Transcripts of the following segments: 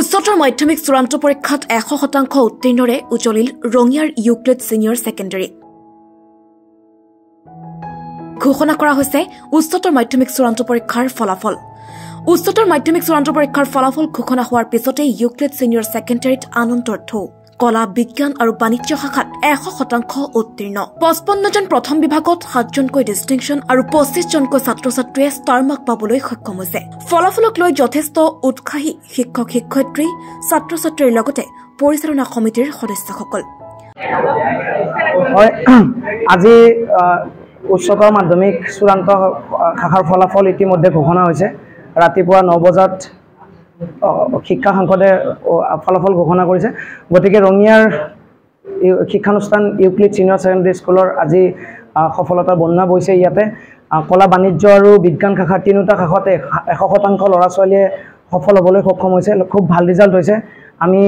উচ্চতৰ মাধ্যমিক চূড়ান্ত পৰীক্ষাত 100% উত্তীৰ্ণৰে উজলিল ৰঙিয়াৰ ইউক্লিড সিনিয়ৰ সেকেন্ডাৰী ঘোষণা কৰা হৈছে উচ্চতৰ মাধ্যমিক চূড়ান্ত পৰীক্ষাৰ ফলাফল উচ্চতৰ মাধ্যমিক চূড়ান্ত পৰীক্ষাৰ ফলাফল ঘোষণা হোৱাৰ পিছতে ইউক্লিড সিনিয়ৰ সেকেন্ডাৰীত আনন্দৰ ঢৌ কলা বিজ্ঞান আৰু বাণিজ্য শাখাত 100% উত্তীৰ্ণ 55 জন প্ৰথম বিভাগত 7 জনকৈ ডিস্টিংশন আৰু 25 জনকৈ ছাত্ৰ-ছাত্ৰীয়ে ষ্টাৰ মাৰ্ক পাবলৈ সক্ষম হৈছে ফলাফলক লৈ যথেষ্ট উৎসাহী শিক্ষক শিক্ষয়িত্ৰী ছাত্ৰ-ছাত্ৰীৰ লগতে পৰিচালনা সমিতিৰ সদস্যসকল আজি উচ্চতৰ মাধ্যমিক চূড়ান্ত শাখাৰ ফলাফল ইতিমধ্যে ঘোষণা হৈছে ৰাতিপুৱা 9 বজাত শিক্ষা সংসদে ফলাফল ঘোষণা কৰিছে গতিকে ৰঙিয়াৰ শিক্ষানুষ্ঠান ইউক্লিড সিনিয়ৰ সেকেন্ডাৰী স্কুলৰ আজি সফলতাৰ বন্যা বৈছে ইয়াতে কলা বাণিজ্য আৰু বিজ্ঞান শাখাৰ তিনিটা শাখাতে 100% ল'ৰা ছোৱালীয়ে সফল হ'বলৈ সক্ষম হৈছে খুব ভাল ৰিজাল্ট হৈছে আমি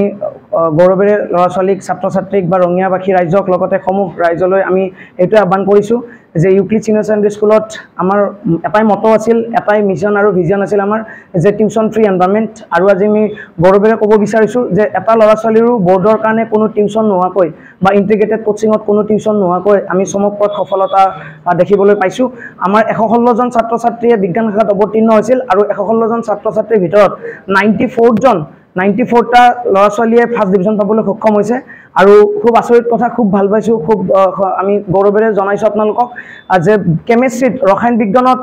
গৌৰৱেৰে ল'ৰা ছোৱালীক ছাত্ৰ-ছাত্ৰীক বা ৰঙিয়াবাসী ৰাইজক লগতে সমূহ ৰাইজলৈ আমি এইটো আহ্বান কৰিছো যে ইউক্লিড সিনিয়ৰ সেকেন্ডাৰী স্কুলত আমাৰ এটাই মটো আছিল এটাই মিছন আৰু ভিজন আছিল আমাৰ যে টিউশন ফ্ৰী এনভাইৰনমেন্ট আৰু আজি আমি গৌৰৱেৰে ক'ব বিচাৰিছো যে এটা ল'ৰা ছোৱালীৰো বোৰ্ডৰ কাৰণে কোনো টিউশন নোহোৱাকৈ বা ইন্টিগ্ৰেটেড কোচিংত কোনো টিউশন নোহোৱাকৈ আমি চমকপ্ৰদ সফলতা দেখিবলৈ পাইছো আমাৰ 116 জন ছাত্ৰ-ছাত্ৰীয়ে বিজ্ঞান শাখাত অৱতীৰ্ণ হৈছিল আৰু 116 জন ছাত্ৰ-ছাত্ৰীৰ ভিতৰত 94টা ল'ৰা ছোৱালীয়ে ফাৰ্ষ্ট ডিভিজন পাবলৈ সক্ষম হৈছে আৰু খুব আচৰিত কথা খুব ভাল পাইছো খুব আমি গৌৰৱেৰে জনাইছো আপোনালোকক যে কেমিষ্ট্ৰিত ৰসায়ন বিজ্ঞানত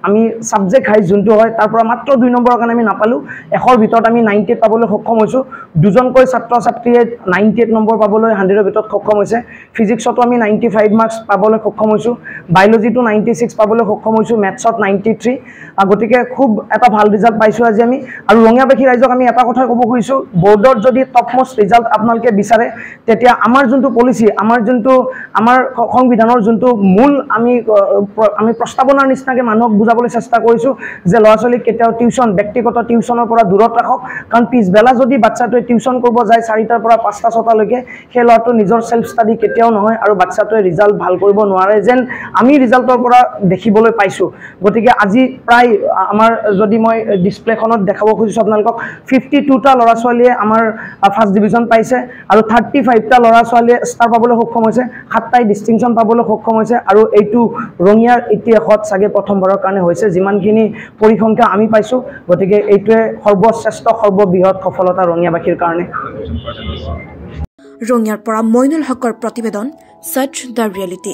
আমি সাবজেক্ট হাই যোনটো হয় তাৰ পৰা মাত্ৰ 2 নম্বৰৰ কাৰণে আমি নাপালো এখৰ ভিতৰত আমি 98 পাবলৈ সক্ষম হৈছো দুজনকৈ ছাত্ৰ-ছাত্ৰীয়ে 98 নম্বৰ পাবলৈ 100ৰ ভিতৰত সক্ষম হৈছে ফিজিক্সতো আমি 95 মাৰ্কস পাবলৈ সক্ষম হৈছো বায়োলজিটো 96 পাবলৈ সক্ষম হৈছো মেথছত 93 গতিকে খুব এটা ভাল ৰিজাল্ট পাইছো আজি আমি আৰু ৰঙিয়াবাসী ৰাইজক আমি এটা কথা ক'ব খুজিছো বোৰ্ডৰ যদি টপ মোষ্ট ৰিজাল্ট আপোনালোকে বিচাৰে তেতিয়া আমাৰ যোনটো পলিসি আমাৰ যোনটো আমাৰ সংবিধানৰ যোনটো মূল আমি প্ৰস্তাৱনাৰ নিচিনাকে মানুহক বুজাবলৈ চেষ্টা কৰিছো যে ল'ৰা ছোৱালীক কেতিয়াও টিউশন ব্যক্তিগত টিউশনৰ পৰা দূৰত ৰাখক কাৰণ পিছবেলা যদি বাচ্চাটোৱে টিউশন কৰিব যায় 4টাৰ পৰা 5টা 6টা লৈকে সেই ল'ৰাটো নিজৰ সেলফ ষ্টাডি কেতিয়াও নহয় আৰু বাচ্চাটোৱে ৰিজাল্ট ভাল কৰিব নোৱাৰে যেন আমি ৰিজাল্টৰ পৰা দেখিবলৈ পাইছো গতিকে আজি প্ৰায় আমাৰ যদি মই ডিসপ্লেখনত দেখাব খুজিছো আপোনালোকক 52টা ল'ৰা ছোৱালীয়ে আমাৰ ফাৰ্ষ্ট ডিভিজন পাইছে আৰু 35টা ল'ৰা ছোৱালীয়ে ষ্টাৰ পাবলৈ সক্ষম হৈছে 7টাই ডিস্টিংশন পাবলৈ সক্ষম হৈছে আৰু এইটো ৰঙিয়াৰ ইতিহাসত সাগে প্ৰথমবাৰৰ কাৰণে হৈছে যিমানখিনি পৰিসংখ্যা আমি পাইছো গতিকে এইটোৱে সৰ্বশ্ৰেষ্ঠ সৰ্ববৃহৎ সফলতা ৰঙিয়াবাসীৰ কাৰণে ৰঙিয়াৰ পৰা মইনুল হকৰ প্ৰতিবেদন সচ দ্য ৰিয়েলিটি